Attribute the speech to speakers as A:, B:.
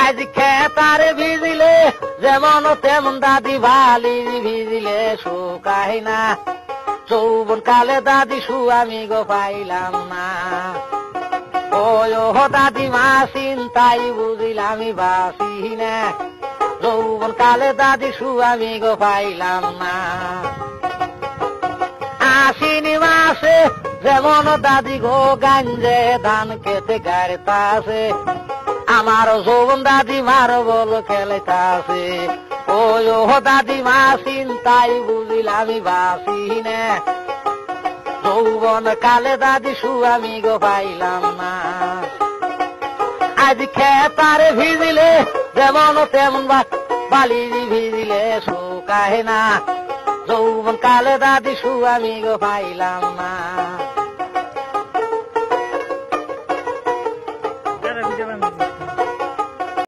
A: আজ খেতারে ভিজিলে যেমন তেমন দাদি বালি ভিজিলে শুকাই না, যৌবন কালে দাদি আমি গো পাইলাম না। ও দাদি মা চিন্তাই বুঝিলামি বাসি না, যৌবন কালে দাদি আমি গো পাইলাম না। আশ্বিনী মাসে যেমন দাদি গো গাঞ্জে ধান খেতে গাড়িতাছে, আমার যৌবন দাদি মার বল খেলেতাছে। ও দাদি মা চিন্তাই বুঝিলামি বাসি না, যৌবন কালে দাদি আমি গো পাইলাম না। আজ খেতারে ভিজিলে যেমন তেমন বালি ভিজিলে শুকায় না, যৌবন কালে দাদি আমি গো পাইলাম না।